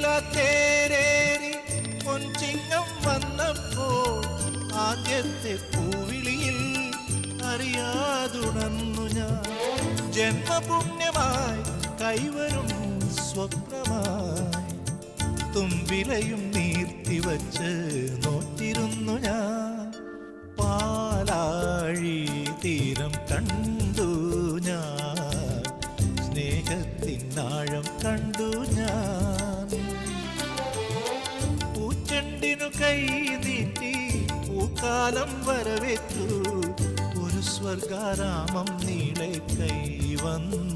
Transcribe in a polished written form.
നീലത്തേരേറി പൊൻചിങ്ങം വന്നപ്പോൾ ആദ്യത്തെ പൂവിളിയിൽ അറിയാതുണർന്നു ഞാൻ. ജന്മപുണ്യമായി കൈവരും സ്വപ്നമായി തുമ്പിലയും നീർത്തിവച്ച് നോറ്റിരുന്നു ഞാൻ. പാലാഴി തീരം കണ്ടു ഞാൻ, സ്നേഹത്തിനാഴം കണ്ടു ഞാൻ. പൂച്ചെണ്ടിനു കൈ നീട്ടി പൂക്കാലം വരവേറ്റു, ഒരു സ്വർഗാരാമം നീളെ കൈ വന്നു.